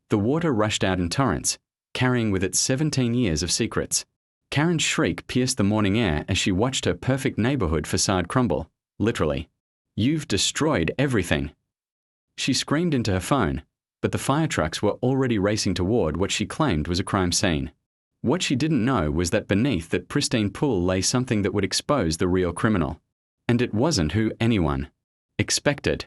The water rushed out in torrents, carrying with it 17 years of secrets. Karen's shriek pierced the morning air as she watched her perfect neighborhood facade crumble, literally. "You've destroyed everything." She screamed into her phone, but the fire trucks were already racing toward what she claimed was a crime scene. What she didn't know was that beneath that pristine pool lay something that would expose the real criminal. And it wasn't who anyone expected.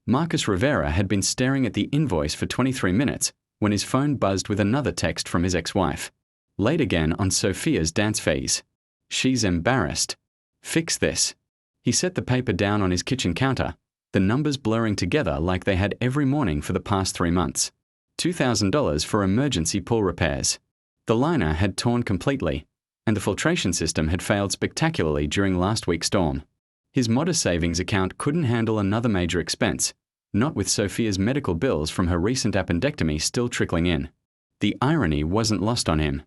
Marcus Rivera had been staring at the invoice for 23 minutes when his phone buzzed with another text from his ex-wife. Late again on Sophia's dance fees. She's embarrassed. Fix this. He set the paper down on his kitchen counter, the numbers blurring together like they had every morning for the past 3 months. $2,000 for emergency pool repairs. The liner had torn completely, and the filtration system had failed spectacularly during last week's storm. His modest savings account couldn't handle another major expense, not with Sophia's medical bills from her recent appendectomy still trickling in. The irony wasn't lost on him.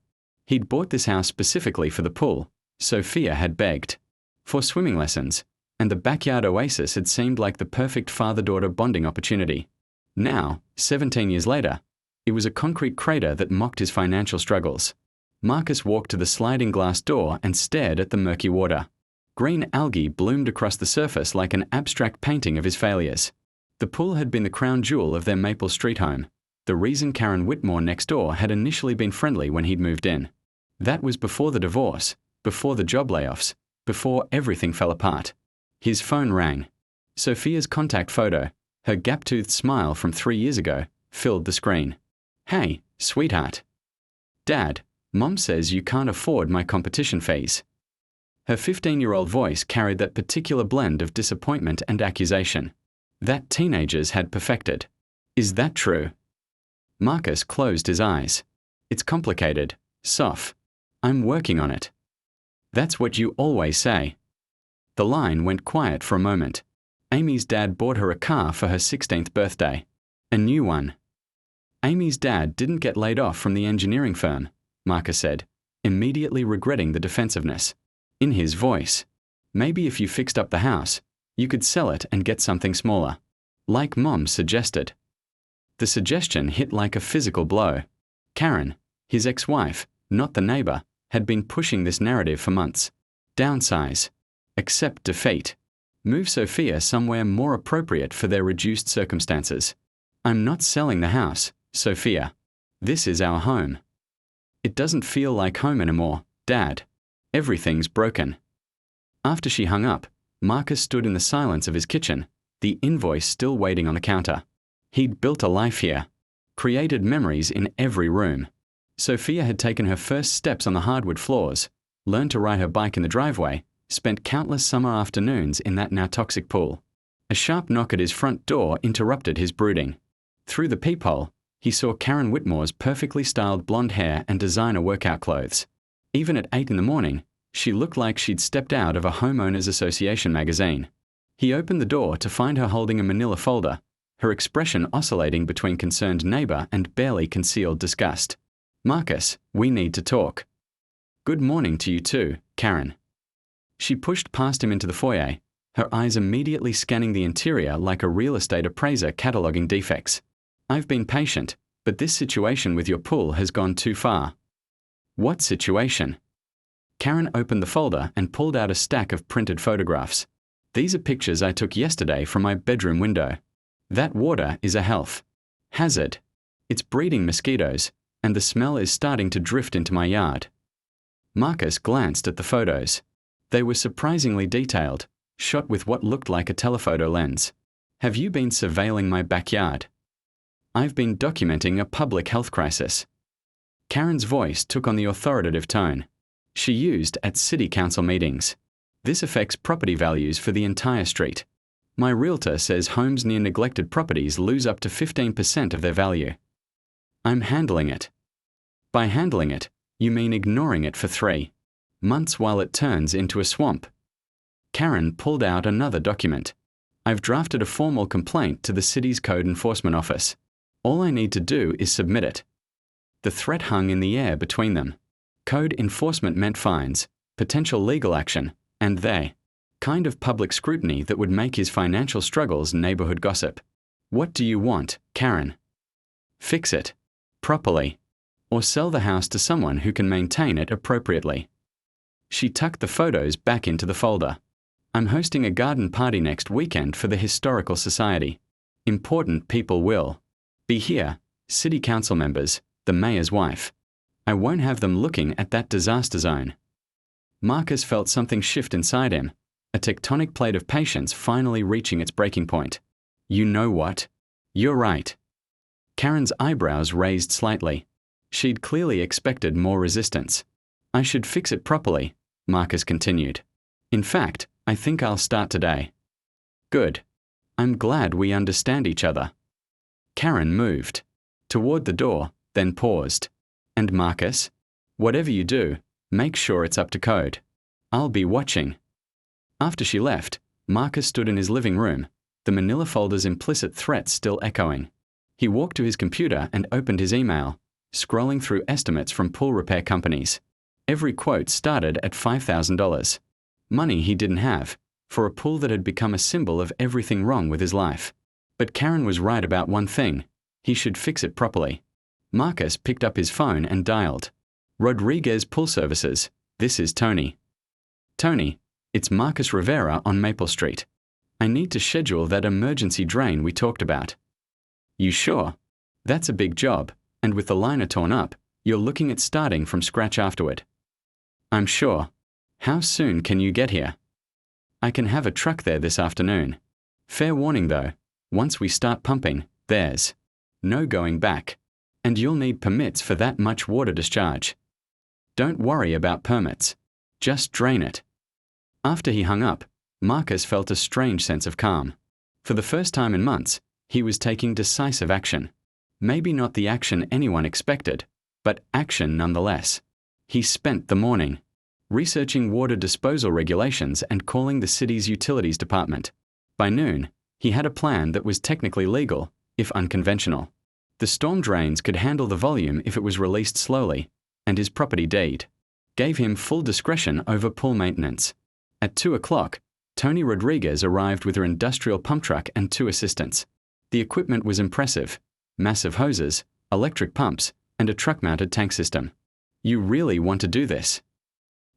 He'd bought this house specifically for the pool. Sophia had begged for swimming lessons, and the backyard oasis had seemed like the perfect father-daughter bonding opportunity. Now, 17 years later, it was a concrete crater that mocked his financial struggles. Marcus walked to the sliding glass door and stared at the murky water. Green algae bloomed across the surface like an abstract painting of his failures. The pool had been the crown jewel of their Maple Street home, the reason Karen Whitmore next door had initially been friendly when he'd moved in. That was before the divorce, before the job layoffs, before everything fell apart. His phone rang. Sophia's contact photo, her gap-toothed smile from 3 years ago, filled the screen. "Hey, sweetheart. Dad, Mom says you can't afford my competition fees." Her 15-year-old voice carried that particular blend of disappointment and accusation that teenagers had perfected. "Is that true?" Marcus closed his eyes. "It's complicated, Soph. I'm working on it." "That's what you always say." The line went quiet for a moment. Amy's dad bought her a car for her 16th birthday. A new one. Amy's dad didn't get laid off from the engineering firm, Marcus said, immediately regretting the defensiveness in his voice. "Maybe if you fixed up the house, you could sell it and get something smaller, like Mom suggested." The suggestion hit like a physical blow. Karen, his ex-wife, not the neighbor, had been pushing this narrative for months. Downsize. Accept defeat. Move Sophia somewhere more appropriate for their reduced circumstances. "I'm not selling the house, Sophia. This is our home." "It doesn't feel like home anymore, Dad. Everything's broken." After she hung up, Marcus stood in the silence of his kitchen, the invoice still waiting on the counter. He'd built a life here, created memories in every room. Sophia had taken her first steps on the hardwood floors, learned to ride her bike in the driveway, spent countless summer afternoons in that now toxic pool. A sharp knock at his front door interrupted his brooding. Through the peephole, he saw Karen Whitmore's perfectly styled blonde hair and designer workout clothes. Even at 8 in the morning, she looked like she'd stepped out of a homeowners association magazine. He opened the door to find her holding a manila folder, her expression oscillating between concerned neighbor and barely concealed disgust. "Marcus, we need to talk." "Good morning to you too, Karen." She pushed past him into the foyer, her eyes immediately scanning the interior like a real estate appraiser cataloging defects. "I've been patient, but this situation with your pool has gone too far." "What situation?" Karen opened the folder and pulled out a stack of printed photographs. "These are pictures I took yesterday from my bedroom window. That water is a health hazard. It's breeding mosquitoes, and the smell is starting to drift into my yard." Marcus glanced at the photos. They were surprisingly detailed, shot with what looked like a telephoto lens. "Have you been surveilling my backyard?" "I've been documenting a public health crisis." Karen's voice took on the authoritative tone she used at city council meetings. "This affects property values for the entire street. My realtor says homes near neglected properties lose up to 15% of their value. I'm handling it." "By handling it, you mean ignoring it for 3 months while it turns into a swamp." Karen pulled out another document. "I've drafted a formal complaint to the city's code enforcement office. All I need to do is submit it." The threat hung in the air between them. Code enforcement meant fines, potential legal action, and the kind of public scrutiny that would make his financial struggles neighborhood gossip. "What do you want, Karen?" "Fix it. properly, or sell the house to someone who can maintain it appropriately. She tucked the photos back into the folder. I'm hosting a garden party next weekend for the Historical Society. Important people will be here, city council members, the mayor's wife. I won't have them looking at that disaster zone. Marcus felt something shift inside him, a tectonic plate of patience finally reaching its breaking point. You know what? You're right. Karen's eyebrows raised slightly. She'd clearly expected more resistance. I should fix it properly, Marcus continued. In fact, I think I'll start today. Good. I'm glad we understand each other. Karen moved toward the door, then paused. And Marcus, whatever you do, make sure it's up to code. I'll be watching. After she left, Marcus stood in his living room, the manila folder's implicit threats still echoing. He walked to his computer and opened his email, scrolling through estimates from pool repair companies. Every quote started at $5,000. Money he didn't have, for a pool that had become a symbol of everything wrong with his life. But Karen was right about one thing. He should fix it properly. Marcus picked up his phone and dialed. Rodriguez Pool Services, this is Tony. Tony, it's Marcus Rivera on Maple Street. I need to schedule that emergency drain we talked about. You sure? That's a big job, and with the liner torn up, you're looking at starting from scratch afterward. I'm sure. How soon can you get here? I can have a truck there this afternoon. Fair warning though, once we start pumping, there's no going back. And you'll need permits for that much water discharge. Don't worry about permits. Just drain it. After he hung up, Marcus felt a strange sense of calm. For the first time in months, he was taking decisive action. Maybe not the action anyone expected, but action nonetheless. He spent the morning researching water disposal regulations and calling the city's utilities department. By noon, he had a plan that was technically legal, if unconventional. The storm drains could handle the volume if it was released slowly, and his property deed gave him full discretion over pool maintenance. At 2 o'clock, Tony Rodriguez arrived with her industrial pump truck and 2 assistants. The equipment was impressive: massive hoses, electric pumps, and a truck-mounted tank system. You really want to do this?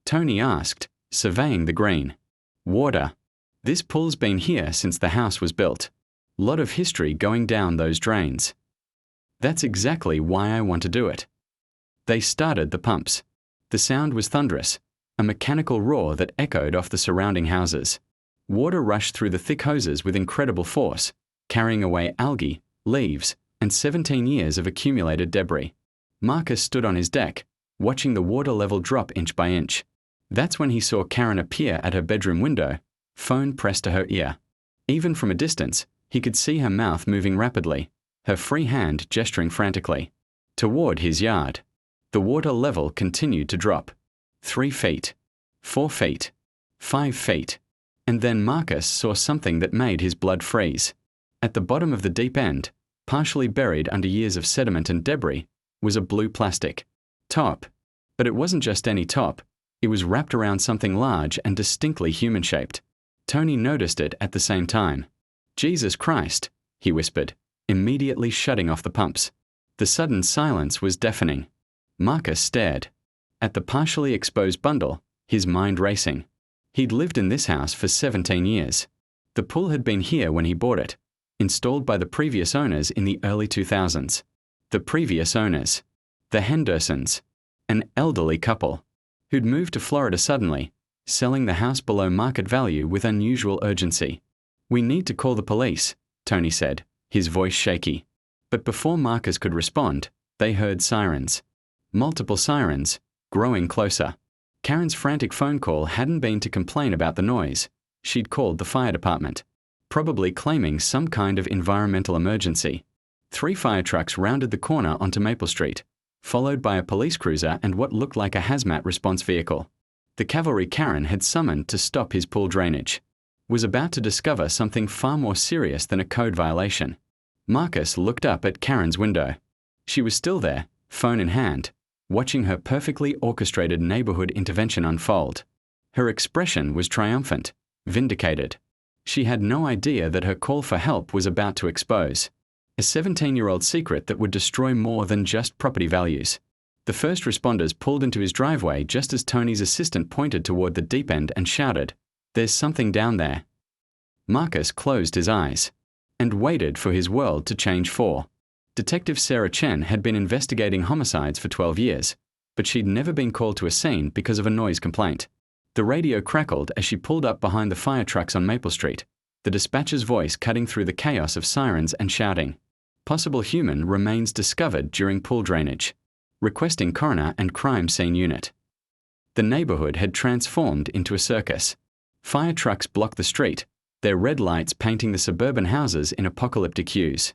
Tony asked, surveying the green. Water. This pool's been here since the house was built. Lot of history going down those drains. That's exactly why I want to do it. They started the pumps. The sound was thunderous, a mechanical roar that echoed off the surrounding houses. Water rushed through the thick hoses with incredible force, carrying away algae, leaves, and 17 years of accumulated debris. Marcus stood on his deck, watching the water level drop inch by inch. That's when he saw Karen appear at her bedroom window, phone pressed to her ear. Even from a distance, he could see her mouth moving rapidly, her free hand gesturing frantically toward his yard. The water level continued to drop. 3 feet, 4 feet, 5 feet. And then Marcus saw something that made his blood freeze. At the bottom of the deep end, partially buried under years of sediment and debris, was a blue plastic top. But it wasn't just any top. It was wrapped around something large and distinctly human-shaped. Tony noticed it at the same time. Jesus Christ, he whispered, immediately shutting off the pumps. The sudden silence was deafening. Marcus stared at the partially exposed bundle, his mind racing. He'd lived in this house for 17 years. The pool had been here when he bought it, installed by the previous owners in the early 2000s. The previous owners, the Hendersons, an elderly couple, who'd moved to Florida suddenly, selling the house below market value with unusual urgency. We need to call the police, Tony said, his voice shaky. But before Marcus could respond, they heard sirens. Multiple sirens, growing closer. Karen's frantic phone call hadn't been to complain about the noise. She'd called the fire department, probably claiming some kind of environmental emergency. 3 fire trucks rounded the corner onto Maple Street, followed by a police cruiser and what looked like a hazmat response vehicle. The cavalry Karen had summoned to stop his pool drainage was about to discover something far more serious than a code violation. Marcus looked up at Karen's window. She was still there, phone in hand, watching her perfectly orchestrated neighborhood intervention unfold. Her expression was triumphant, vindicated. She had no idea that her call for help was about to expose A 17-year-old secret that would destroy more than just property values. The first responders pulled into his driveway just as Tony's assistant pointed toward the deep end and shouted, "There's something down there." Marcus closed his eyes and waited for his world to change. Detective Sarah Chen had been investigating homicides for 12 years, but she'd never been called to a scene because of a noise complaint. The radio crackled as she pulled up behind the fire trucks on Maple Street, the dispatcher's voice cutting through the chaos of sirens and shouting. Possible human remains discovered during pool drainage. Requesting coroner and crime scene unit. The neighborhood had transformed into a circus. Fire trucks blocked the street, their red lights painting the suburban houses in apocalyptic hues.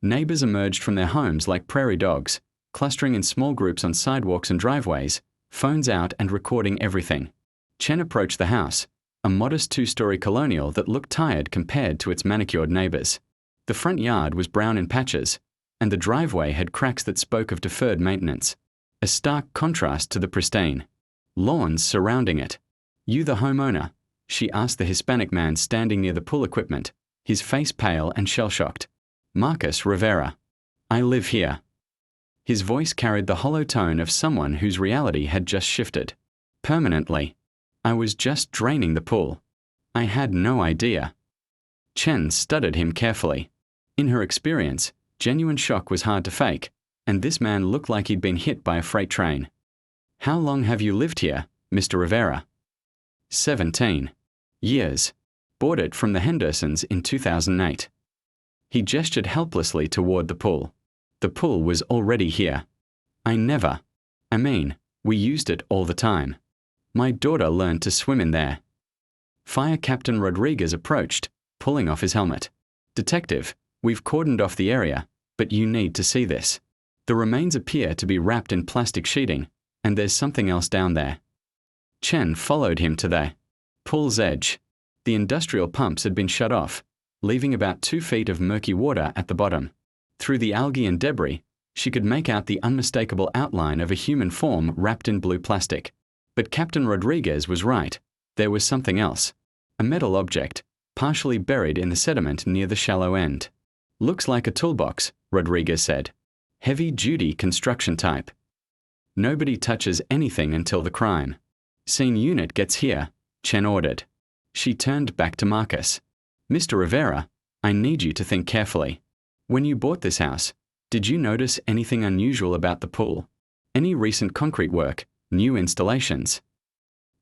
Neighbors emerged from their homes like prairie dogs, clustering in small groups on sidewalks and driveways, phones out and recording everything. Chen approached the house, a modest 2-story colonial that looked tired compared to its manicured neighbors. The front yard was brown in patches, and the driveway had cracks that spoke of deferred maintenance, a stark contrast to the pristine lawns surrounding it. "You the homeowner?" she asked the Hispanic man standing near the pool equipment, his face pale and shell-shocked. "Marcus Rivera. I live here." His voice carried the hollow tone of someone whose reality had just shifted. Permanently. "I was just draining the pool. I had no idea." Chen studied him carefully. In her experience, genuine shock was hard to fake, and this man looked like he'd been hit by a freight train. "How long have you lived here, Mr. Rivera?" 17 years. Bought it from the Hendersons in 2008. He gestured helplessly toward the pool. The pool was already here. We used it all the time. My daughter learned to swim in there." Fire Captain Rodriguez approached, pulling off his helmet. "Detective, we've cordoned off the area, but you need to see this. The remains appear to be wrapped in plastic sheeting, and there's something else down there." Chen followed him to the pool's edge. The industrial pumps had been shut off, leaving about 2 feet of murky water at the bottom. Through the algae and debris, she could make out the unmistakable outline of a human form wrapped in blue plastic. But Captain Rodriguez was right. There was something else. A metal object, partially buried in the sediment near the shallow end. "Looks like a toolbox," Rodriguez said. "Heavy-duty construction type. Nobody touches anything until the crime." "Scene unit gets here," Chen ordered. She turned back to Marcus. "Mr. Rivera, I need you to think carefully. When you bought this house, did you notice anything unusual about the pool? Any recent concrete work, new installations?"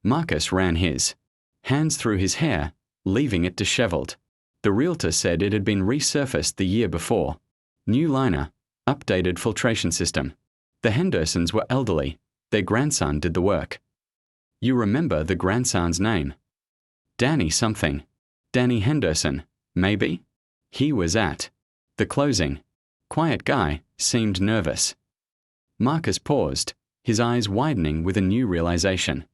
Marcus ran his hands through his hair, leaving it disheveled. The realtor said it had been resurfaced the year before. New liner, updated filtration system. The Hendersons were elderly. Their grandson did the work. "You remember the grandson's name?" "Danny something. Danny Henderson, maybe?" "He was at the closing." Quiet guy, seemed nervous. Marcus paused, his eyes widening with a new realization.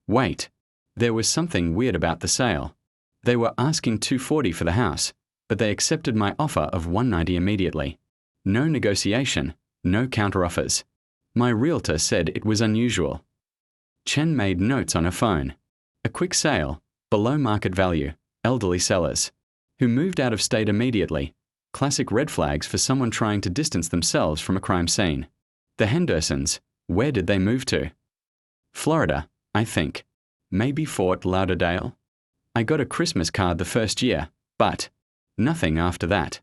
Wait. There was something weird about the sale. They were asking $240 for the house, but they accepted my offer of $190 immediately. No negotiation, no counteroffers. My realtor said it was unusual. Chen made notes on her phone. A quick sale, below market value, elderly sellers. Who moved out of state immediately. Classic red flags for someone trying to distance themselves from a crime scene. The Hendersons, where did they move to? Florida, I think. Maybe Fort Lauderdale? I got a Christmas card the first year, but nothing after that.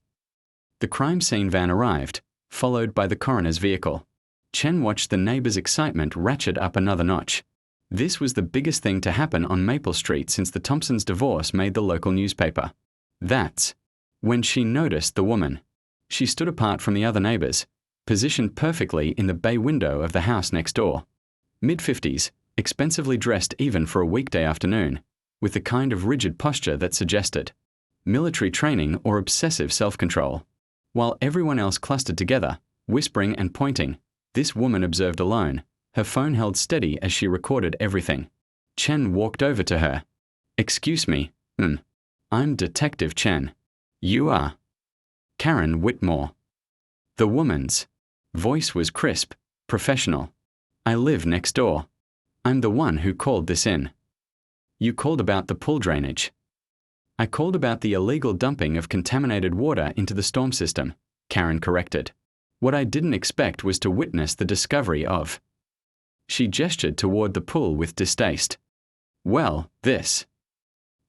The crime scene van arrived, followed by the coroner's vehicle. Chen watched the neighbors' excitement ratchet up another notch. This was the biggest thing to happen on Maple Street since the Thompsons' divorce made the local newspaper. That's when she noticed the woman. She stood apart from the other neighbors, positioned perfectly in the bay window of the house next door. Mid-50s, expensively dressed even for a weekday afternoon, with the kind of rigid posture that suggested military training or obsessive self-control. While everyone else clustered together, whispering and pointing, this woman observed alone, her phone held steady as she recorded everything. Chen walked over to her. "Excuse me, I'm Detective Chen. You are?" "Karen Whitmore." The woman's voice was crisp, professional. "I live next door. I'm the one who called this in." "You called about the pool drainage." "I called about the illegal dumping of contaminated water into the storm system. Karen corrected. What I didn't expect was to witness the discovery of. She gestured toward the pool with distaste. Well, this.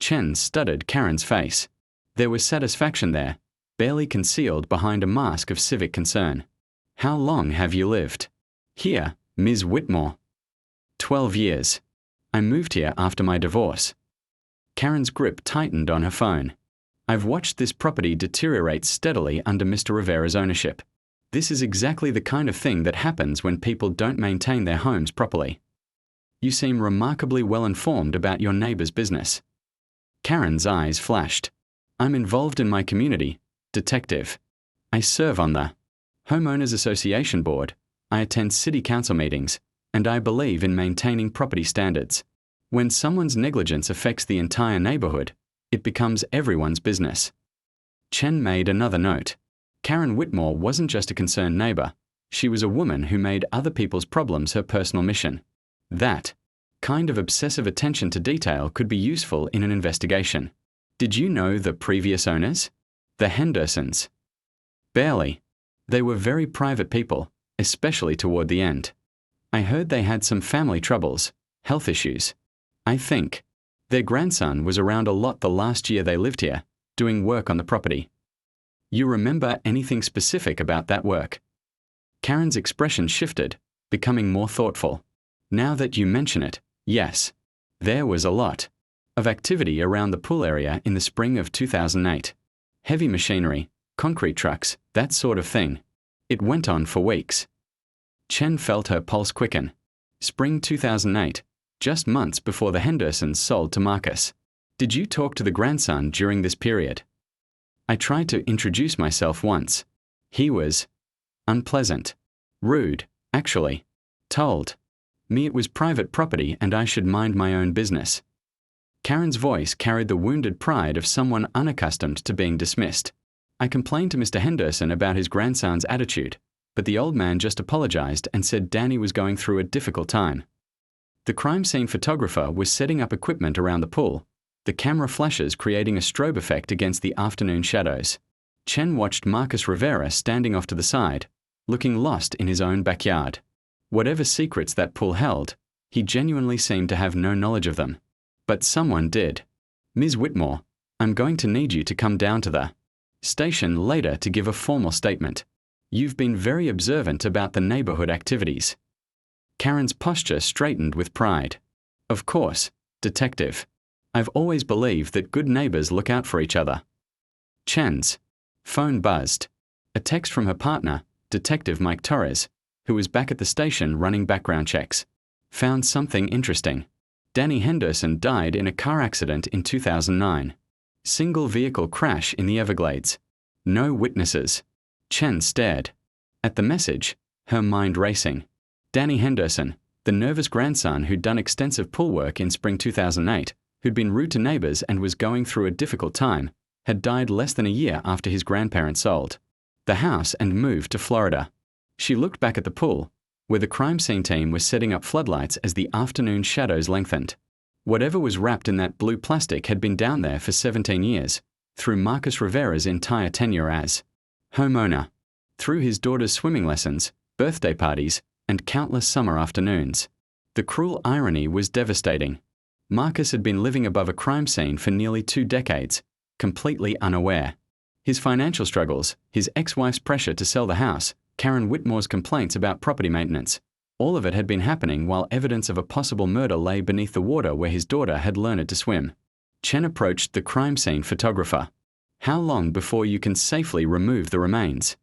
Chen studied Karen's face. There was satisfaction there, barely concealed behind a mask of civic concern. How long have you lived? Here, Ms. Whitmore. 12 years. I moved here after my divorce. Karen's grip tightened on her phone. I've watched this property deteriorate steadily under Mr. Rivera's ownership. This is exactly the kind of thing that happens when people don't maintain their homes properly. You seem remarkably well informed about your neighbor's business. Karen's eyes flashed. I'm involved in my community, detective. I serve on the Homeowners Association Board. I attend city council meetings, and I believe in maintaining property standards. When someone's negligence affects the entire neighborhood, it becomes everyone's business. Chen made another note. Karen Whitmore wasn't just a concerned neighbor. She was a woman who made other people's problems her personal mission. That kind of obsessive attention to detail could be useful in an investigation. Did you know the previous owners? The Hendersons? Barely. They were very private people, especially toward the end. I heard they had some family troubles, health issues. I think their grandson was around a lot the last year they lived here, doing work on the property. You remember anything specific about that work? Karen's expression shifted, becoming more thoughtful. Now that you mention it, yes. There was a lot of activity around the pool area in the spring of 2008. Heavy machinery, concrete trucks, that sort of thing. It went on for weeks. Chen felt her pulse quicken. Spring 2008, just months before the Hendersons sold to Marcus. Did you talk to the grandson during this period? I tried to introduce myself once. He was unpleasant. Rude, actually. Told me it was private property and I should mind my own business. Karen's voice carried the wounded pride of someone unaccustomed to being dismissed. I complained to Mr. Henderson about his grandson's attitude, but the old man just apologized and said Danny was going through a difficult time. The crime scene photographer was setting up equipment around the pool, the camera flashes creating a strobe effect against the afternoon shadows. Chen watched Marcus Rivera standing off to the side, looking lost in his own backyard. Whatever secrets that pool held, he genuinely seemed to have no knowledge of them. But someone did. Ms. Whitmore, I'm going to need you to come down to the station later to give a formal statement. You've been very observant about the neighborhood activities. Karen's posture straightened with pride. Of course, detective. I've always believed that good neighbors look out for each other. Chen's phone buzzed. A text from her partner, Detective Mike Torres, who was back at the station running background checks. Found something interesting. Danny Henderson died in a car accident in 2009. Single vehicle crash in the Everglades. No witnesses. Chen stared at the message, her mind racing. Danny Henderson, the nervous grandson who'd done extensive pool work in spring 2008, who'd been rude to neighbors and was going through a difficult time, had died less than a year after his grandparents sold the house and moved to Florida. She looked back at the pool, where the crime scene team was setting up floodlights as the afternoon shadows lengthened. Whatever was wrapped in that blue plastic had been down there for 17 years, through Marcus Rivera's entire tenure as homeowner, through his daughter's swimming lessons, birthday parties, and countless summer afternoons. The cruel irony was devastating. Marcus had been living above a crime scene for nearly 2 decades, completely unaware. His financial struggles, his ex-wife's pressure to sell the house, Karen Whitmore's complaints about property maintenance, all of it had been happening while evidence of a possible murder lay beneath the water where his daughter had learned to swim. Chen approached the crime scene photographer. How long before you can safely remove the remains?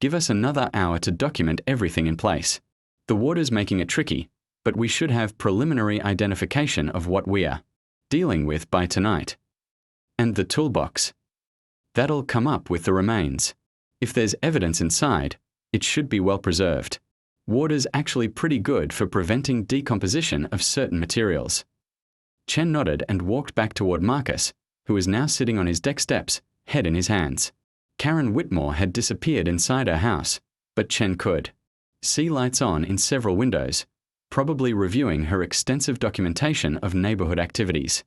Give us another hour to document everything in place. The water's making it tricky, but we should have preliminary identification of what we're dealing with by tonight. And the toolbox. That'll come up with the remains. If there's evidence inside, it should be well preserved. Water's actually pretty good for preventing decomposition of certain materials. Chen nodded and walked back toward Marcus, who was now sitting on his deck steps, head in his hands. Karen Whitmore had disappeared inside her house, but Chen could see lights on in several windows, probably reviewing her extensive documentation of neighborhood activities.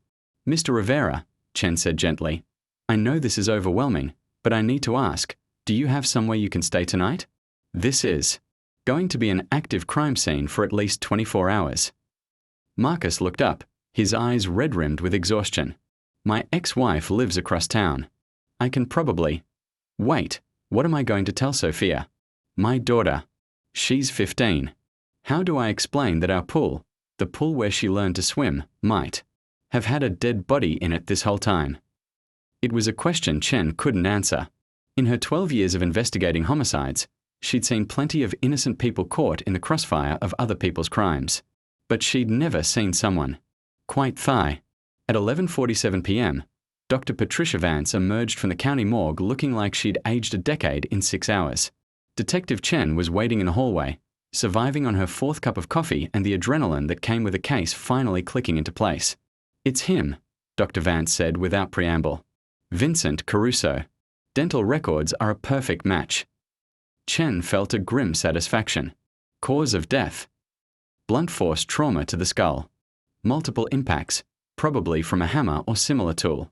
Mr. Rivera, Chen said gently, I know this is overwhelming, but I need to ask, do Do you have somewhere you can stay tonight? This is going to be an active crime scene for at least 24 hours. Marcus looked up, his eyes red-rimmed with exhaustion. My ex-wife lives across town. I can probably... Wait, what am I going to tell Sophia? My daughter. She's 15. How do I explain that our pool, the pool where she learned to swim, might have had a dead body in it this whole time? It was a question Chen couldn't answer. In her 12 years of investigating homicides, she'd seen plenty of innocent people caught in the crossfire of other people's crimes. But she'd never seen someone quite thigh. At 11:47 p.m., Dr. Patricia Vance emerged from the county morgue looking like she'd aged a decade in 6 hours. Detective Chen was waiting in the hallway, surviving on her 4th cup of coffee and the adrenaline that came with the case finally clicking into place. It's him, Dr. Vance said without preamble. Vincent Caruso. Dental records are a perfect match. Chen felt a grim satisfaction. Cause of death: blunt force trauma to the skull. Multiple impacts, probably from a hammer or similar tool.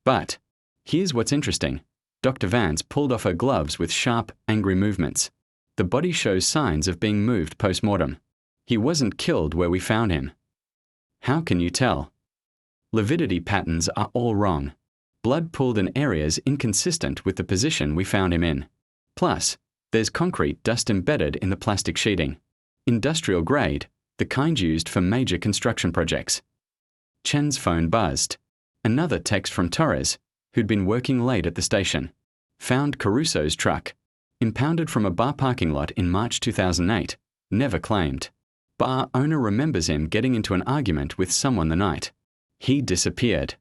But here's what's interesting. Dr. Vance pulled off her gloves with sharp, angry movements. The body shows signs of being moved post-mortem. He wasn't killed where we found him. How can you tell? Lividity patterns are all wrong. Blood pooled in areas inconsistent with the position we found him in. Plus, there's concrete dust embedded in the plastic sheeting. Industrial grade, the kind used for major construction projects. Chen's phone buzzed. Another text from Torres, who'd been working late at the station. Found Caruso's truck. Impounded from a bar parking lot in March 2008. Never claimed. Bar owner remembers him getting into an argument with someone the night. He disappeared.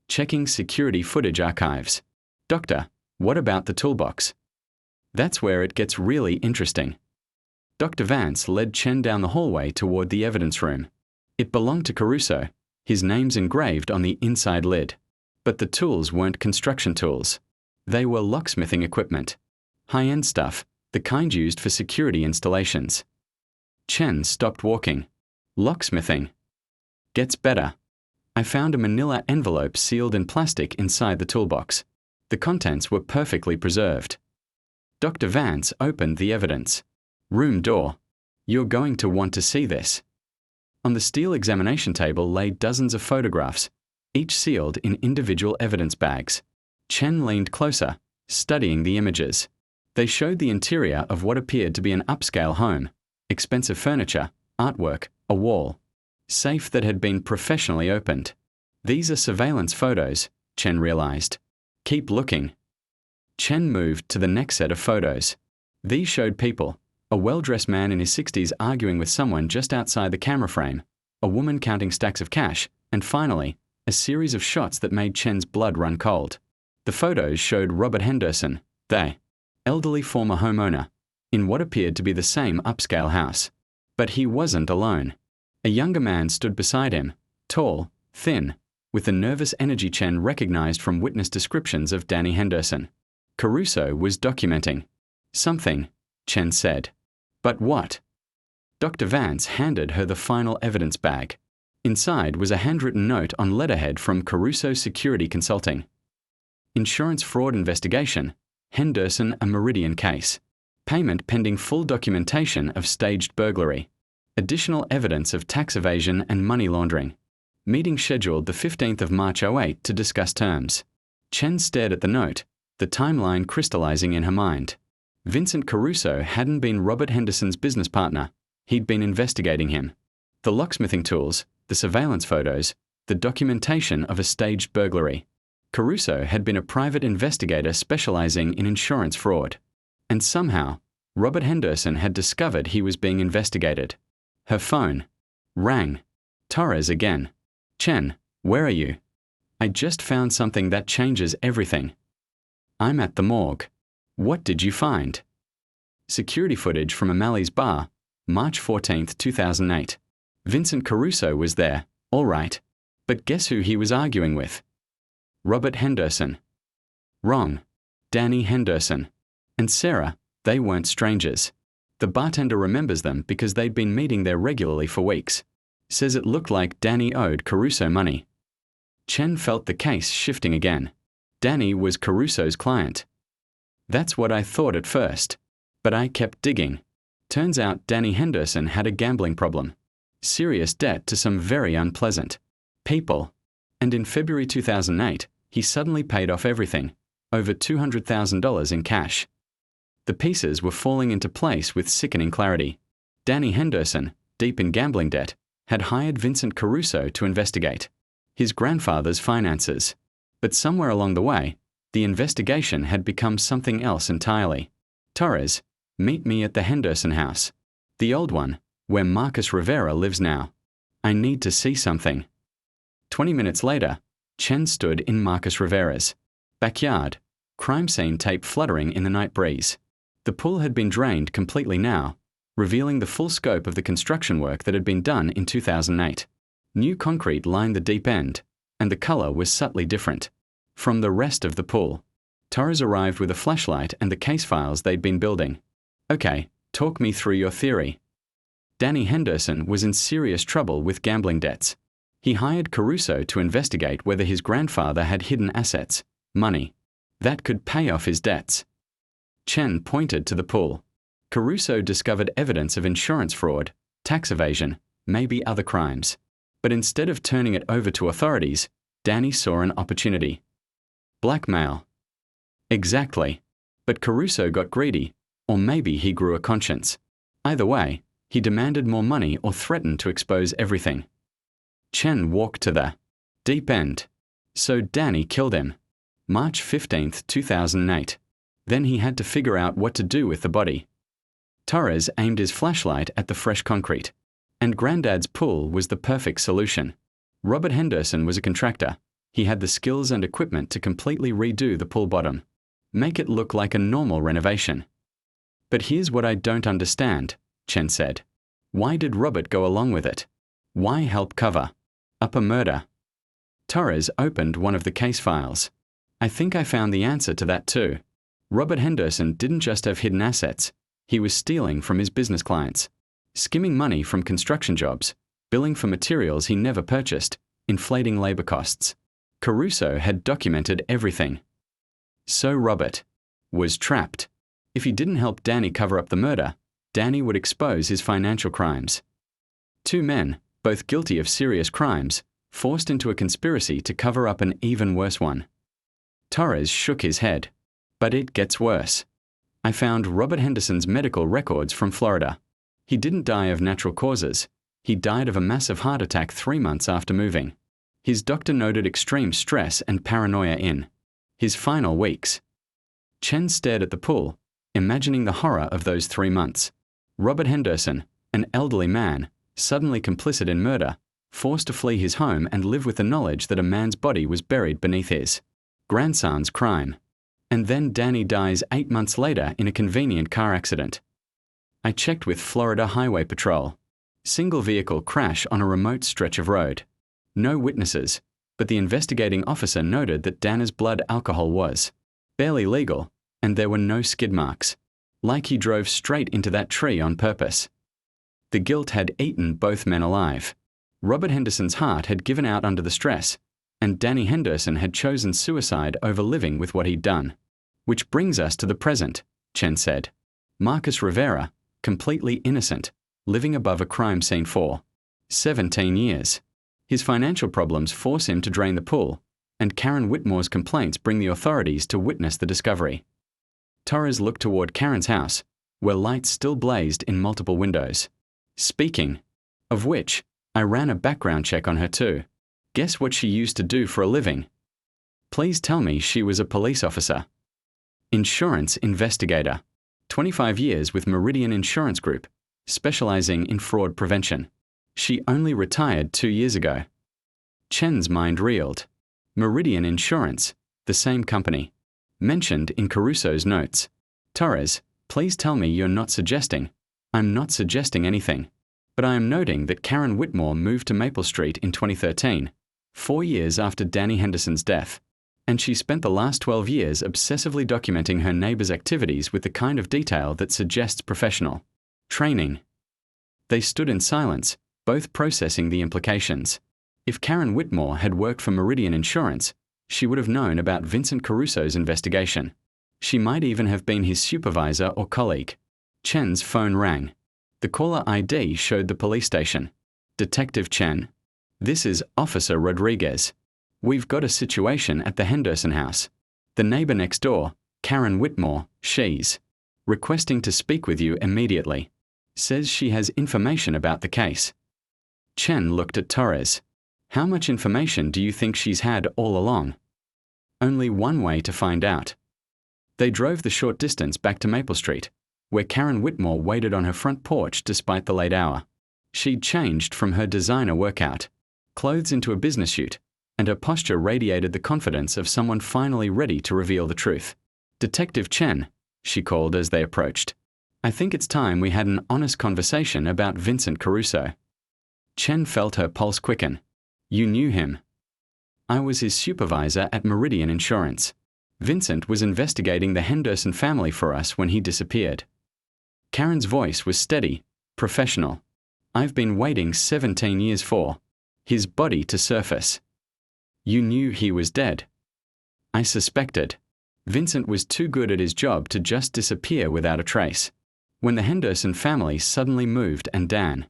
Checking security footage archives. Doctor, what about the toolbox? That's where it gets really interesting. Dr. Vance led Chen down the hallway toward the evidence room. It belonged to Caruso, his name's engraved on the inside lid. But the tools weren't construction tools. They were locksmithing equipment. High-end stuff, the kind used for security installations. Chen stopped walking. Locksmithing. Gets better. I found a manila envelope sealed in plastic inside the toolbox. The contents were perfectly preserved. Dr. Vance opened the evidence. Room door. You're going to want to see this. On the steel examination table lay dozens of photographs, each sealed in individual evidence bags. Chen leaned closer, studying the images. They showed the interior of what appeared to be an upscale home, expensive furniture, artwork, a wall. Safe that had been professionally opened. These are surveillance photos, Chen realized. Keep looking. Chen moved to the next set of photos. These showed people, a well-dressed man in his 60s arguing with someone just outside the camera frame, a woman counting stacks of cash, and finally, a series of shots that made Chen's blood run cold. The photos showed Robert Henderson, the elderly former homeowner, in what appeared to be the same upscale house. But he wasn't alone. A younger man stood beside him, tall, thin, with the nervous energy Chen recognized from witness descriptions of Danny Henderson. Caruso was documenting something, Chen said. But what? Dr. Vance handed her the final evidence bag. Inside was a handwritten note on letterhead from Caruso Security Consulting. Insurance fraud investigation, Henderson a Meridian case. Payment pending full documentation of staged burglary. Additional evidence of tax evasion and money laundering. Meeting scheduled the 15th of March 08 to discuss terms. Chen stared at the note, the timeline crystallizing in her mind. Vincent Caruso hadn't been Robert Henderson's business partner. He'd been investigating him. The locksmithing tools, the surveillance photos, the documentation of a staged burglary. Caruso had been a private investigator specializing in insurance fraud. And somehow, Robert Henderson had discovered he was being investigated. Her phone rang. Torres again. Chen, where are you? I just found something that changes everything. I'm at the morgue. What did you find? Security footage from O'Malley's bar, March 14, 2008. Vincent Caruso was there, all right. But guess who he was arguing with? Robert Henderson. Wrong. Danny Henderson. And Sarah, they weren't strangers. The bartender remembers them because they'd been meeting there regularly for weeks. Says it looked like Danny owed Caruso money. Chen felt the case shifting again. Danny was Caruso's client. That's what I thought at first. But I kept digging. Turns out Danny Henderson had a gambling problem. Serious debt to some very unpleasant people. And in February 2008, he suddenly paid off everything, over $200,000 in cash. The pieces were falling into place with sickening clarity. Danny Henderson, deep in gambling debt, had hired Vincent Caruso to investigate his grandfather's finances. But somewhere along the way, the investigation had become something else entirely. Torres, meet me at the Henderson house. The old one, where Marcus Rivera lives now. I need to see something. 20 minutes later, Chen stood in Marcus Rivera's backyard, crime scene tape fluttering in the night breeze. The pool had been drained completely now, revealing the full scope of the construction work that had been done in 2008. New concrete lined the deep end, and the color was subtly different from the rest of the pool. Torres arrived with a flashlight and the case files they'd been building. Okay, talk me through your theory. Danny Henderson was in serious trouble with gambling debts. He hired Caruso to investigate whether his grandfather had hidden assets, money, that could pay off his debts. Chen pointed to the pool. Caruso discovered evidence of insurance fraud, tax evasion, maybe other crimes. But instead of turning it over to authorities, Danny saw an opportunity. Blackmail. Exactly. But Caruso got greedy, or maybe he grew a conscience. Either way, he demanded more money or threatened to expose everything. Chen walked to the deep end. So Danny killed him. March 15, 2008. Then he had to figure out what to do with the body. Torres aimed his flashlight at the fresh concrete. And Granddad's pool was the perfect solution. Robert Henderson was a contractor. He had the skills and equipment to completely redo the pool bottom. Make it look like a normal renovation. But here's what I don't understand, Chen said. Why did Robert go along with it? Why help cover up a murder? Torres opened one of the case files. I think I found the answer to that too. Robert Henderson didn't just have hidden assets. He was stealing from his business clients, skimming money from construction jobs, billing for materials he never purchased, inflating labor costs. Caruso had documented everything. So Robert was trapped. If he didn't help Danny cover up the murder, Danny would expose his financial crimes. Two men, both guilty of serious crimes, forced into a conspiracy to cover up an even worse one. Torres shook his head. But it gets worse. I found Robert Henderson's medical records from Florida. He didn't die of natural causes. He died of a massive heart attack 3 months after moving. His doctor noted extreme stress and paranoia in his final weeks. Chen stared at the pool, imagining the horror of those 3 months. Robert Henderson, an elderly man, suddenly complicit in murder, forced to flee his home and live with the knowledge that a man's body was buried beneath his grandson's crime. And then Danny dies 8 months later in a convenient car accident. I checked with Florida Highway Patrol. Single vehicle crash on a remote stretch of road. No witnesses, but the investigating officer noted that Danny's blood alcohol was barely legal, and there were no skid marks. Like he drove straight into that tree on purpose. The guilt had eaten both men alive. Robert Henderson's heart had given out under the stress, and Danny Henderson had chosen suicide over living with what he'd done. Which brings us to the present, Chen said. Marcus Rivera, completely innocent, living above a crime scene for 17 years. His financial problems force him to drain the pool, and Karen Whitmore's complaints bring the authorities to witness the discovery. Torres looked toward Karen's house, where lights still blazed in multiple windows. Speaking of which, I ran a background check on her too. Guess what she used to do for a living? Please tell me she was a police officer. Insurance investigator. 25 years with Meridian Insurance Group, specializing in fraud prevention. She only retired 2 years ago. Chen's mind reeled. Meridian Insurance, the same company. Mentioned in Caruso's notes. Torres, please tell me you're not suggesting. I'm not suggesting anything. But I am noting that Karen Whitmore moved to Maple Street in 2013. 4 years after Danny Henderson's death, and she spent the last 12 years obsessively documenting her neighbor's activities with the kind of detail that suggests professional training. They stood in silence, both processing the implications. If Karen Whitmore had worked for Meridian Insurance, she would have known about Vincent Caruso's investigation. She might even have been his supervisor or colleague. Chen's phone rang. The caller ID showed the police station. Detective Chen. This is Officer Rodriguez. We've got a situation at the Henderson house. The neighbor next door, Karen Whitmore, she's requesting to speak with you immediately. Says she has information about the case. Chen looked at Torres. How much information do you think she's had all along? Only one way to find out. They drove the short distance back to Maple Street, where Karen Whitmore waited on her front porch despite the late hour. She'd changed from her designer workout, clothes into a business suit, and her posture radiated the confidence of someone finally ready to reveal the truth. Detective Chen, she called as they approached. I think it's time we had an honest conversation about Vincent Caruso. Chen felt her pulse quicken. You knew him. I was his supervisor at Meridian Insurance. Vincent was investigating the Henderson family for us when he disappeared. Karen's voice was steady, professional. I've been waiting 17 years for his body to surface. You knew he was dead. I suspected. Vincent was too good at his job to just disappear without a trace. When the Henderson family suddenly moved and Dan,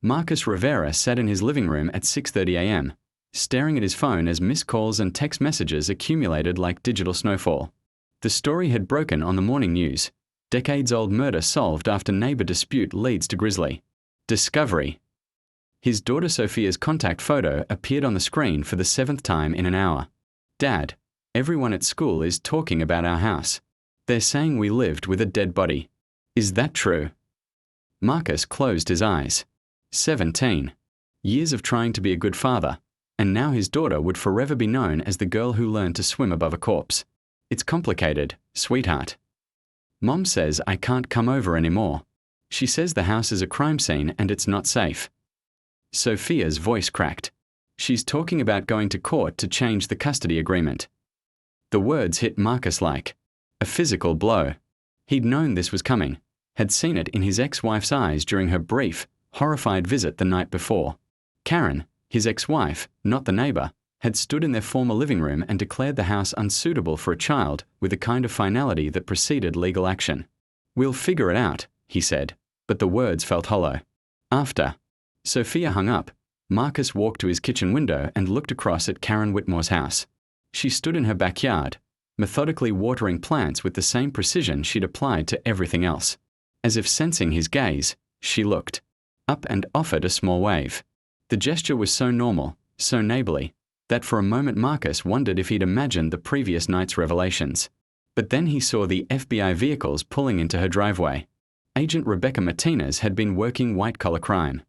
Marcus Rivera sat in his living room at 6:30 a.m., staring at his phone as missed calls and text messages accumulated like digital snowfall. The story had broken on the morning news. Decades-old murder solved after neighbor dispute leads to grisly discovery. His daughter Sophia's contact photo appeared on the screen for the 7th time in an hour. Dad, everyone at school is talking about our house. They're saying we lived with a dead body. Is that true? Marcus closed his eyes. 17. Years of trying to be a good father, and now his daughter would forever be known as the girl who learned to swim above a corpse. It's complicated, sweetheart. Mom says I can't come over anymore. She says the house is a crime scene and it's not safe. Sophia's voice cracked. She's talking about going to court to change the custody agreement. The words hit Marcus like a physical blow. He'd known this was coming, had seen it in his ex-wife's eyes during her brief, horrified visit the night before. Karen, his ex-wife, not the neighbor, had stood in their former living room and declared the house unsuitable for a child with the kind of finality that preceded legal action. We'll figure it out, he said, but the words felt hollow. After Sophia hung up, Marcus walked to his kitchen window and looked across at Karen Whitmore's house. She stood in her backyard, methodically watering plants with the same precision she'd applied to everything else. As if sensing his gaze, she looked up and offered a small wave. The gesture was so normal, so neighborly, that for a moment Marcus wondered if he'd imagined the previous night's revelations. But then he saw the FBI vehicles pulling into her driveway. Agent Rebecca Martinez had been working white-collar crime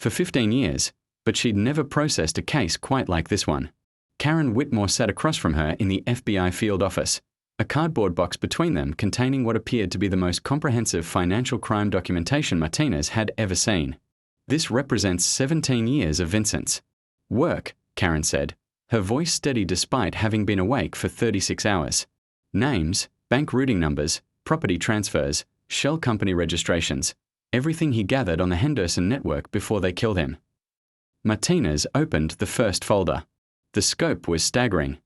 for 15 years, but she'd never processed a case quite like this one. Karen Whitmore sat across from her in the FBI field office, a cardboard box between them containing what appeared to be the most comprehensive financial crime documentation Martinez had ever seen. This represents 17 years of Vincent's work, Karen said, her voice steady despite having been awake for 36 hours. Names, bank routing numbers, property transfers, shell company registrations, everything he gathered on the Henderson network before they killed him. Martinez opened the first folder. The scope was staggering.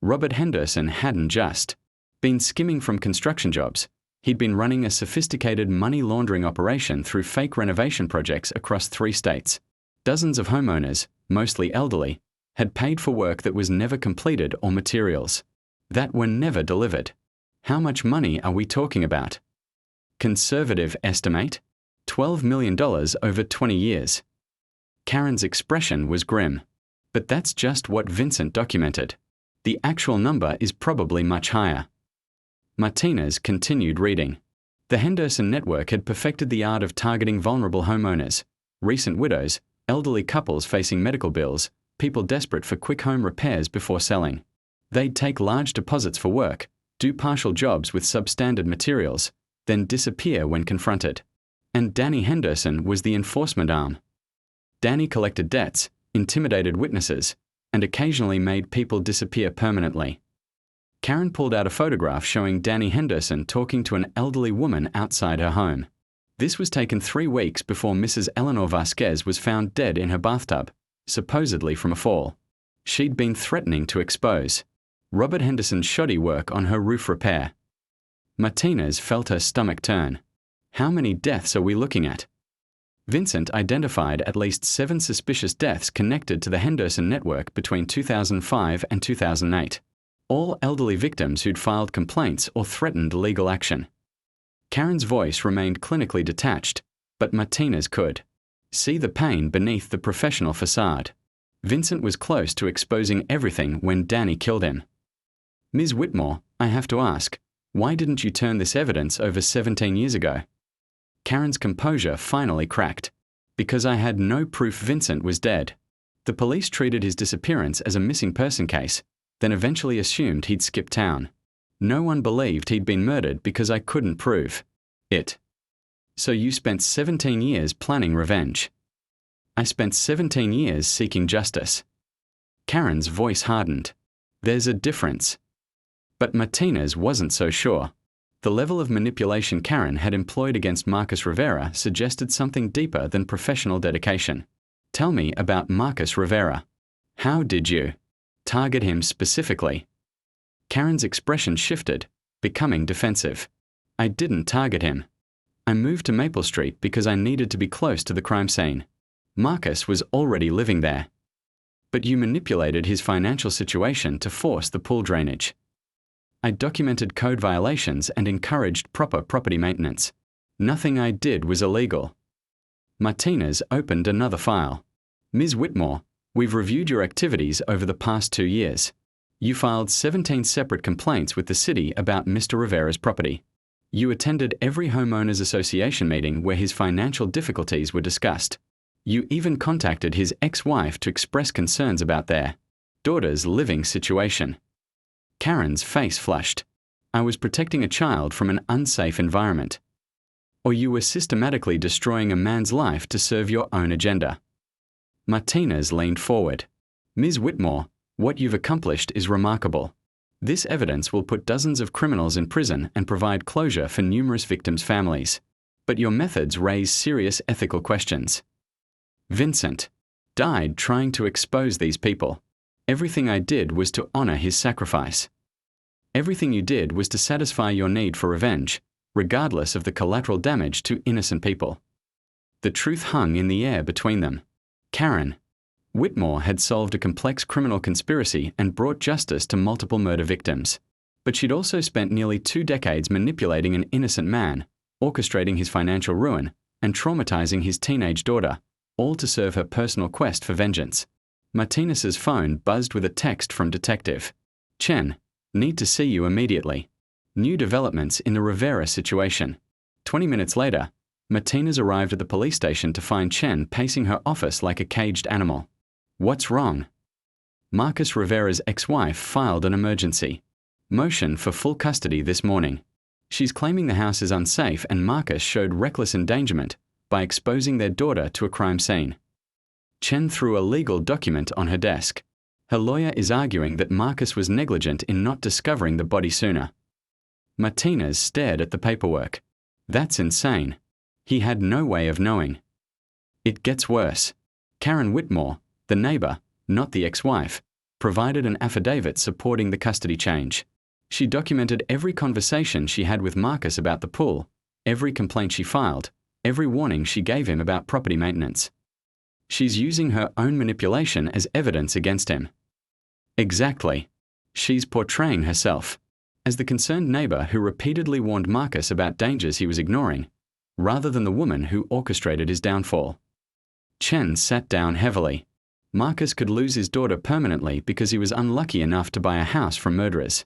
Robert Henderson hadn't just been skimming from construction jobs. He'd been running a sophisticated money laundering operation through fake renovation projects across 3 states. Dozens of homeowners, mostly elderly, had paid for work that was never completed or materials that were never delivered. How much money are we talking about? Conservative estimate? $12 million over 20 years. Karen's expression was grim. But that's just what Vincent documented. The actual number is probably much higher. Martinez continued reading. The Henderson network had perfected the art of targeting vulnerable homeowners, recent widows, elderly couples facing medical bills, people desperate for quick home repairs before selling. They'd take large deposits for work, do partial jobs with substandard materials, then disappear when confronted. And Danny Henderson was the enforcement arm. Danny collected debts, intimidated witnesses, and occasionally made people disappear permanently. Karen pulled out a photograph showing Danny Henderson talking to an elderly woman outside her home. This was taken 3 weeks before Mrs. Eleanor Vasquez was found dead in her bathtub, supposedly from a fall. She'd been threatening to expose Robert Henderson's shoddy work on her roof repair. Martinez felt her stomach turn. How many deaths are we looking at? Vincent identified at least 7 suspicious deaths connected to the Henderson network between 2005 and 2008. All elderly victims who'd filed complaints or threatened legal action. Karen's voice remained clinically detached, but Martinez could see the pain beneath the professional facade. Vincent was close to exposing everything when Danny killed him. Ms. Whitmore, I have to ask, why didn't you turn this evidence over 17 years ago? Karen's composure finally cracked. Because I had no proof Vincent was dead. The police treated his disappearance as a missing person case, then eventually assumed he'd skipped town. No one believed he'd been murdered because I couldn't prove it. So you spent 17 years planning revenge. I spent 17 years seeking justice. Karen's voice hardened. There's a difference. But Martinez wasn't so sure. The level of manipulation Karen had employed against Marcus Rivera suggested something deeper than professional dedication. Tell me about Marcus Rivera. How did you target him specifically? Karen's expression shifted, becoming defensive. I didn't target him. I moved to Maple Street because I needed to be close to the crime scene. Marcus was already living there. But you manipulated his financial situation to force the pool drainage. I documented code violations and encouraged proper property maintenance. Nothing I did was illegal. Martinez opened another file. Ms. Whitmore, we've reviewed your activities over the past 2 years. You filed 17 separate complaints with the city about Mr. Rivera's property. You attended every homeowners association meeting where his financial difficulties were discussed. You even contacted his ex-wife to express concerns about their daughter's living situation. Karen's face flushed. I was protecting a child from an unsafe environment. Or you were systematically destroying a man's life to serve your own agenda. Martinez leaned forward. Ms. Whitmore, what you've accomplished is remarkable. This evidence will put dozens of criminals in prison and provide closure for numerous victims' families. But your methods raise serious ethical questions. Vincent died trying to expose these people. Everything I did was to honor his sacrifice. Everything you did was to satisfy your need for revenge, regardless of the collateral damage to innocent people. The truth hung in the air between them. Karen Whitmore had solved a complex criminal conspiracy and brought justice to multiple murder victims. But she'd also spent nearly 2 decades manipulating an innocent man, orchestrating his financial ruin, and traumatizing his teenage daughter, all to serve her personal quest for vengeance. Martinez's phone buzzed with a text from Detective Chen. Need to see you immediately. New developments in the Rivera situation. 20 minutes later, Martinez arrived at the police station to find Chen pacing her office like a caged animal. What's wrong? Marcus Rivera's ex-wife filed an emergency motion for full custody this morning. She's claiming the house is unsafe and Marcus showed reckless endangerment by exposing their daughter to a crime scene. Chen threw a legal document on her desk. Her lawyer is arguing that Marcus was negligent in not discovering the body sooner. Martinez stared at the paperwork. That's insane. He had no way of knowing. It gets worse. Karen Whitmore, the neighbor, not the ex-wife, provided an affidavit supporting the custody change. She documented every conversation she had with Marcus about the pool, every complaint she filed, every warning she gave him about property maintenance. She's using her own manipulation as evidence against him. Exactly. She's portraying herself as the concerned neighbor who repeatedly warned Marcus about dangers he was ignoring, rather than the woman who orchestrated his downfall. Chen sat down heavily. Marcus could lose his daughter permanently because he was unlucky enough to buy a house from murderers.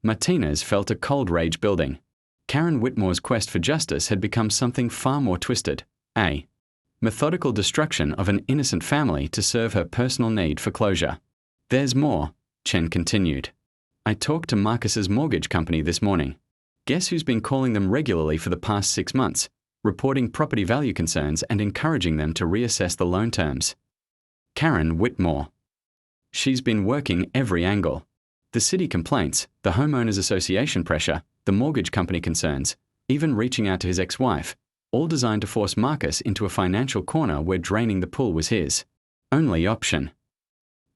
Martinez felt a cold rage building. Karen Whitmore's quest for justice had become something far more twisted. A methodical destruction of an innocent family to serve her personal need for closure. There's more, Chen continued. I talked to Marcus's mortgage company this morning. Guess who's been calling them regularly for the past 6 months, reporting property value concerns and encouraging them to reassess the loan terms? Karen Whitmore. She's been working every angle. The city complaints, the homeowners association pressure, the mortgage company concerns, even reaching out to his ex-wife, all designed to force Marcus into a financial corner where draining the pool was his only option.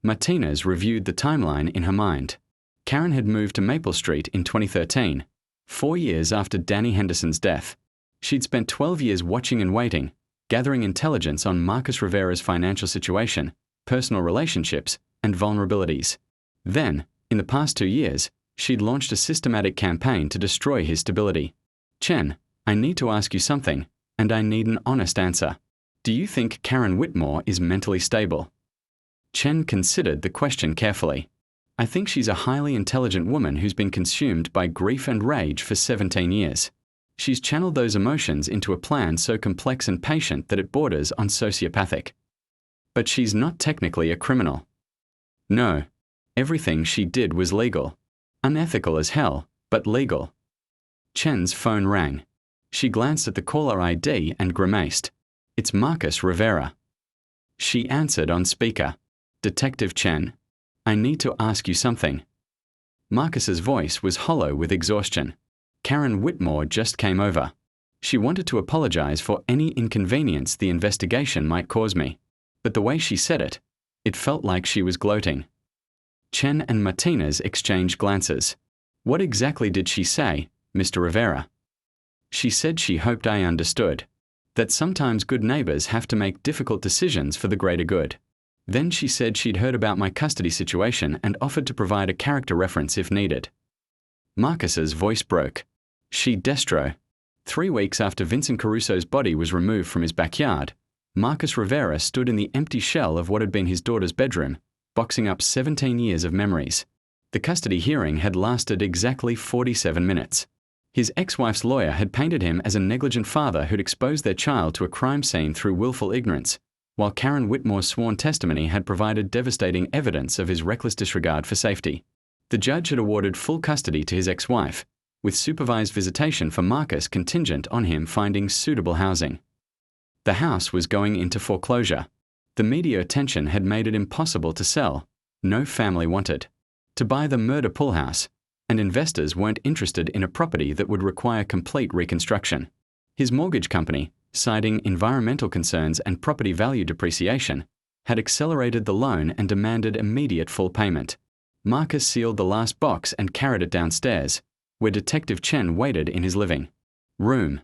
Martinez reviewed the timeline in her mind. Karen had moved to Maple Street in 2013. 4 years after Danny Henderson's death. She'd spent 12 years watching and waiting, gathering intelligence on Marcus Rivera's financial situation, personal relationships, and vulnerabilities. Then, in the past 2 years, she'd launched a systematic campaign to destroy his stability. Chen, I need to ask you something, and I need an honest answer. Do you think Karen Whitmore is mentally stable? Chen considered the question carefully. I think she's a highly intelligent woman who's been consumed by grief and rage for 17 years. She's channeled those emotions into a plan so complex and patient that it borders on sociopathic. But she's not technically a criminal. No. Everything she did was legal. Unethical as hell, but legal. Chen's phone rang. She glanced at the caller ID and grimaced. It's Marcus Rivera. She answered on speaker. Detective Chen, I need to ask you something. Marcus's voice was hollow with exhaustion. Karen Whitmore just came over. She wanted to apologize for any inconvenience the investigation might cause me. But the way she said it, it felt like she was gloating. Chen and Martinez exchanged glances. What exactly did she say, Mr. Rivera? She said she hoped I understood. That sometimes good neighbors have to make difficult decisions for the greater good. Then she said she'd heard about my custody situation and offered to provide a character reference if needed. Marcus's voice broke. She destro. 3 weeks after Vincent Caruso's body was removed from his backyard, Marcus Rivera stood in the empty shell of what had been his daughter's bedroom, boxing up 17 years of memories. The custody hearing had lasted exactly 47 minutes. His ex-wife's lawyer had painted him as a negligent father who'd exposed their child to a crime scene through willful ignorance, while Karen Whitmore's sworn testimony had provided devastating evidence of his reckless disregard for safety. The judge had awarded full custody to his ex-wife, with supervised visitation for Marcus contingent on him finding suitable housing. The house was going into foreclosure. The media attention had made it impossible to sell. No family wanted to buy the murder pool house, and investors weren't interested in a property that would require complete reconstruction. His mortgage company, citing environmental concerns and property value depreciation, had accelerated the loan and demanded immediate full payment. Marcus sealed the last box and carried it downstairs, where Detective Chen waited in his living room.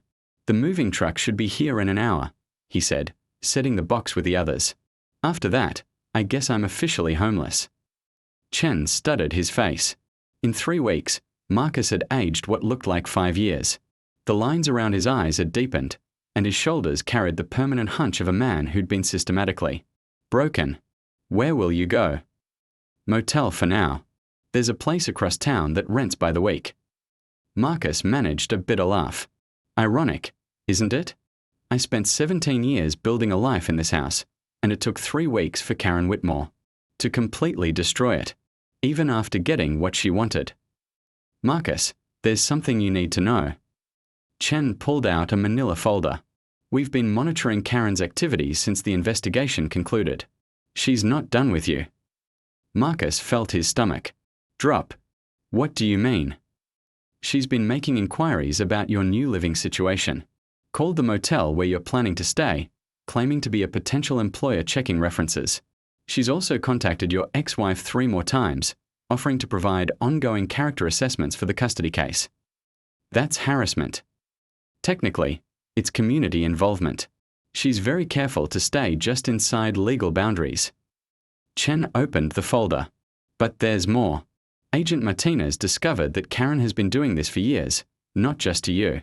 The moving truck should be here in an hour, he said, setting the box with the others. After that, I guess I'm officially homeless. Chen studied his face. In 3 weeks, Marcus had aged what looked like 5 years. The lines around his eyes had deepened, and his shoulders carried the permanent hunch of a man who'd been systematically broken. Where will you go? Motel for now. There's a place across town that rents by the week. Marcus managed a bitter laugh. Ironic, isn't it? I spent 17 years building a life in this house, and it took 3 weeks for Karen Whitmore to completely destroy it, even after getting what she wanted. Marcus, there's something you need to know. Chen pulled out a manila folder. We've been monitoring Karen's activities since the investigation concluded. She's not done with you. Marcus felt his stomach drop. What do you mean? She's been making inquiries about your new living situation. Called the motel where you're planning to stay, claiming to be a potential employer checking references. She's also contacted your ex-wife 3 more times, offering to provide ongoing character assessments for the custody case. That's harassment. Technically, it's community involvement. She's very careful to stay just inside legal boundaries. Chen opened the folder. But there's more. Agent Martinez discovered that Karen has been doing this for years, not just to you.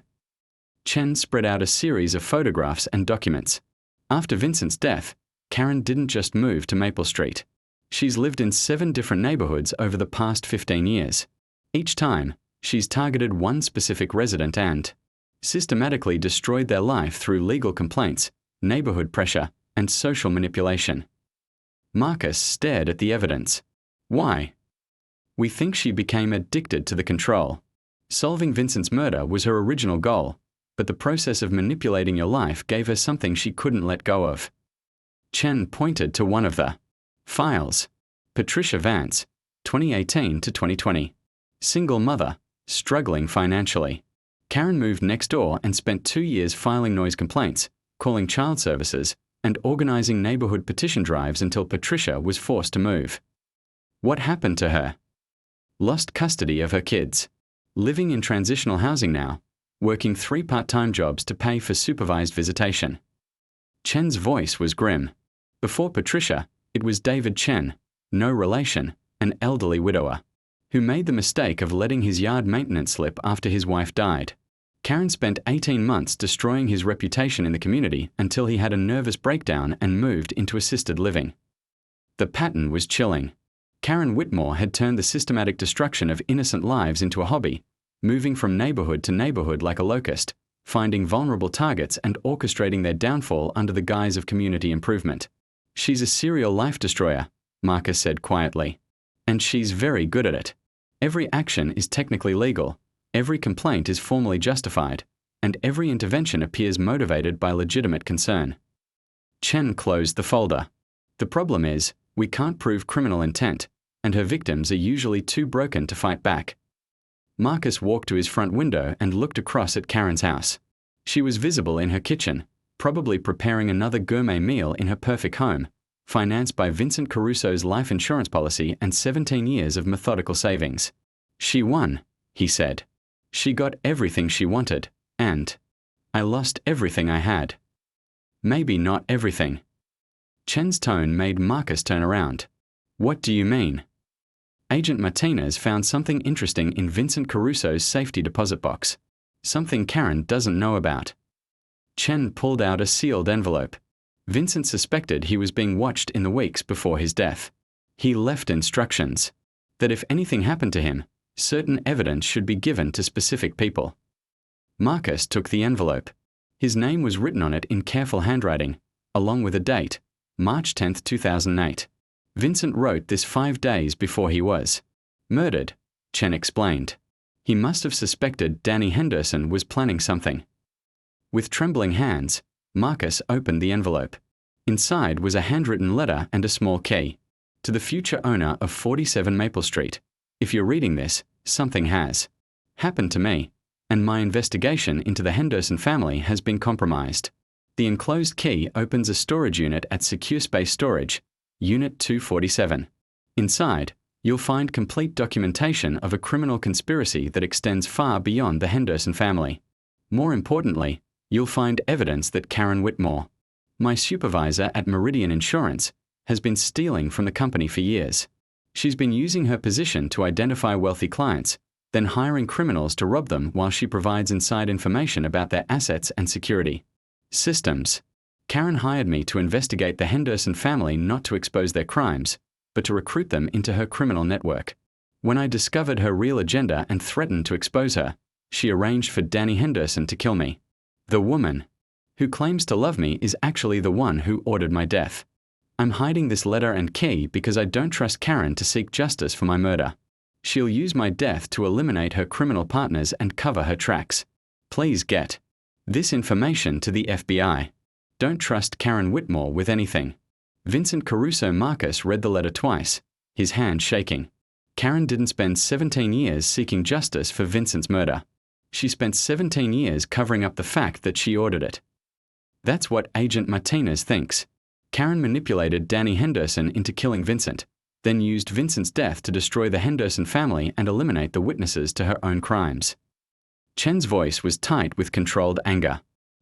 Chen spread out a series of photographs and documents. After Vincent's death, Karen didn't just move to Maple Street. She's lived in 7 different neighborhoods over the past 15 years. Each time, she's targeted one specific resident and systematically destroyed their life through legal complaints, neighborhood pressure, and social manipulation. Marcus stared at the evidence. Why? We think she became addicted to the control. Solving Vincent's murder was her original goal, but the process of manipulating your life gave her something she couldn't let go of. Chen pointed to one of the files. Patricia Vance, 2018 to 2020. Single mother, struggling financially. Karen moved next door and spent 2 years filing noise complaints, calling child services, and organizing neighborhood petition drives until Patricia was forced to move. What happened to her? Lost custody of her kids. Living in transitional housing now, working 3 part-time jobs to pay for supervised visitation. Chen's voice was grim. Before Patricia, it was David Chen, no relation, an elderly widower, who made the mistake of letting his yard maintenance slip after his wife died. Karen spent 18 months destroying his reputation in the community until he had a nervous breakdown and moved into assisted living. The pattern was chilling. Karen Whitmore had turned the systematic destruction of innocent lives into a hobby, moving from neighborhood to neighborhood like a locust, finding vulnerable targets and orchestrating their downfall under the guise of community improvement. She's a serial life destroyer, Marcus said quietly. And she's very good at it. Every action is technically legal, every complaint is formally justified, and every intervention appears motivated by legitimate concern. Chen closed the folder. The problem is, we can't prove criminal intent, and her victims are usually too broken to fight back. Marcus walked to his front window and looked across at Karen's house. She was visible in her kitchen, probably preparing another gourmet meal in her perfect home, financed by Vincent Caruso's life insurance policy and 17 years of methodical savings. She won, he said. She got everything she wanted, and I lost everything I had. Maybe not everything. Chen's tone made Marcus turn around. What do you mean? Agent Martinez found something interesting in Vincent Caruso's safety deposit box. Something Karen doesn't know about. Chen pulled out a sealed envelope. Vincent suspected he was being watched in the weeks before his death. He left instructions that if anything happened to him, certain evidence should be given to specific people. Marcus took the envelope. His name was written on it in careful handwriting, along with a date, March 10, 2008. Vincent wrote this 5 days before he was murdered, Chen explained. He must have suspected Danny Henderson was planning something. With trembling hands, Marcus opened the envelope. Inside was a handwritten letter and a small key. To the future owner of 47 Maple Street. If you're reading this, something has happened to me, and my investigation into the Henderson family has been compromised. The enclosed key opens a storage unit at Secure Space Storage, Unit 247. Inside, you'll find complete documentation of a criminal conspiracy that extends far beyond the Henderson family. More importantly, you'll find evidence that Karen Whitmore, my supervisor at Meridian Insurance, has been stealing from the company for years. She's been using her position to identify wealthy clients, then hiring criminals to rob them while she provides inside information about their assets and security systems. Karen hired me to investigate the Henderson family, not to expose their crimes, but to recruit them into her criminal network. When I discovered her real agenda and threatened to expose her, she arranged for Danny Henderson to kill me. The woman who claims to love me is actually the one who ordered my death. I'm hiding this letter and key because I don't trust Karen to seek justice for my murder. She'll use my death to eliminate her criminal partners and cover her tracks. Please get this information to the FBI. Don't trust Karen Whitmore with anything. Vincent Caruso. Marcus read the letter twice, his hand shaking. Karen didn't spend 17 years seeking justice for Vincent's murder. She spent 17 years covering up the fact that she ordered it. That's what Agent Martinez thinks. Karen manipulated Danny Henderson into killing Vincent, then used Vincent's death to destroy the Henderson family and eliminate the witnesses to her own crimes. Chen's voice was tight with controlled anger.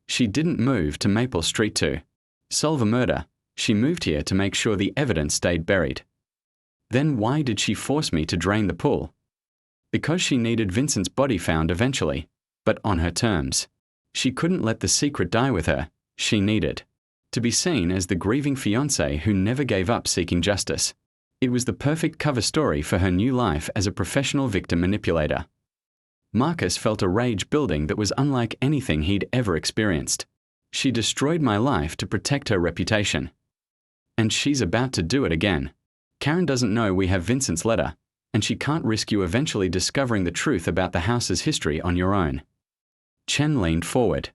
She didn't move to Maple Street to solve a murder. She moved here to make sure the evidence stayed buried. Then why did she force me to drain the pool? Because she needed Vincent's body found eventually, but on her terms. She couldn't let the secret die with her. She needed to be seen as the grieving fiancé who never gave up seeking justice. It was the perfect cover story for her new life as a professional victim manipulator. Marcus felt a rage building that was unlike anything he'd ever experienced. She destroyed my life to protect her reputation. And she's about to do it again. Karen doesn't know we have Vincent's letter, and she can't risk you eventually discovering the truth about the house's history on your own. Chen leaned forward.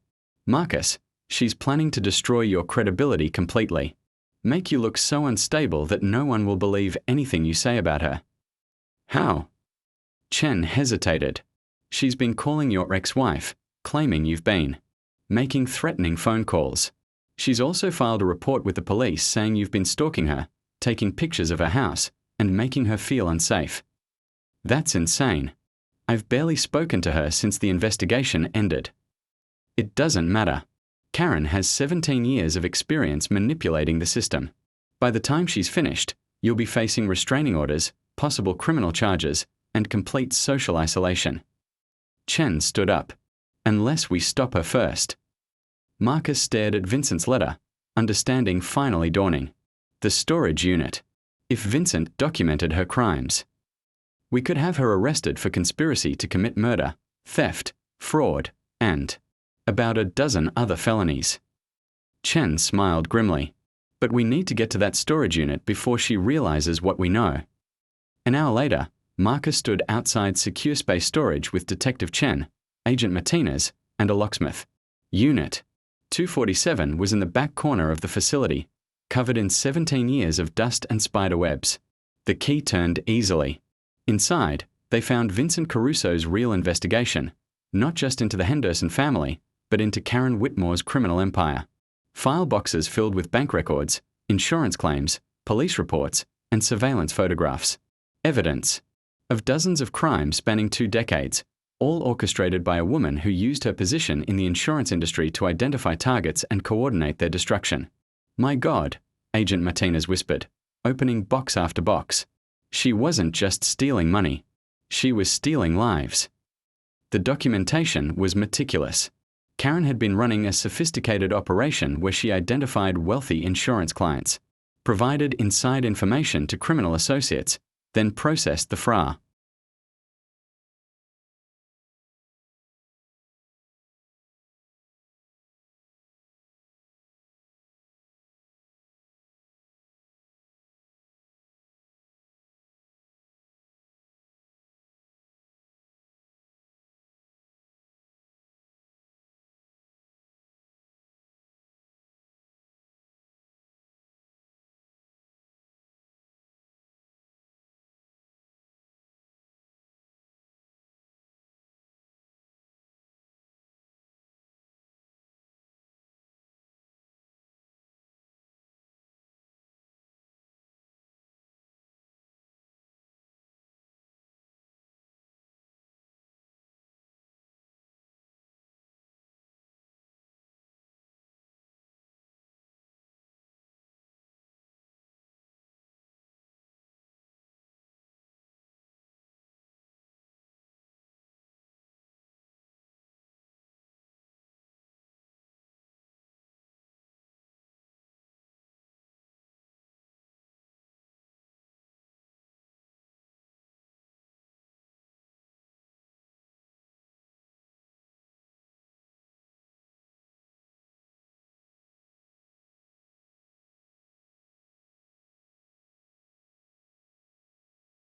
Marcus, she's planning to destroy your credibility completely. Make you look so unstable that no one will believe anything you say about her. How? Chen hesitated. She's been calling your ex-wife, claiming you've been making threatening phone calls. She's also filed a report with the police saying you've been stalking her, taking pictures of her house, and making her feel unsafe. That's insane. I've barely spoken to her since the investigation ended. It doesn't matter. Karen has 17 years of experience manipulating the system. By the time she's finished, you'll be facing restraining orders, possible criminal charges, and complete social isolation. Chen stood up. Unless we stop her first. Marcus stared at Vincent's letter, understanding finally dawning. The storage unit. If Vincent documented her crimes, we could have her arrested for conspiracy to commit murder, theft, fraud, and about a dozen other felonies. Chen smiled grimly. But we need to get to that storage unit before she realizes what we know. An hour later, Marcus stood outside Secure Space Storage with Detective Chen, Agent Martinez, and a locksmith. Unit 247 was in the back corner of the facility, covered in 17 years of dust and spider webs. The key turned easily. Inside, they found Vincent Caruso's real investigation, not just into the Henderson family, but into Karen Whitmore's criminal empire. File boxes filled with bank records, insurance claims, police reports, and surveillance photographs. Evidence of dozens of crimes spanning 2 decades, all orchestrated by a woman who used her position in the insurance industry to identify targets and coordinate their destruction. My God, Agent Martinez whispered, opening box after box. She wasn't just stealing money. She was stealing lives. The documentation was meticulous. Karen had been running a sophisticated operation where she identified wealthy insurance clients, provided inside information to criminal associates, then processed the FRA,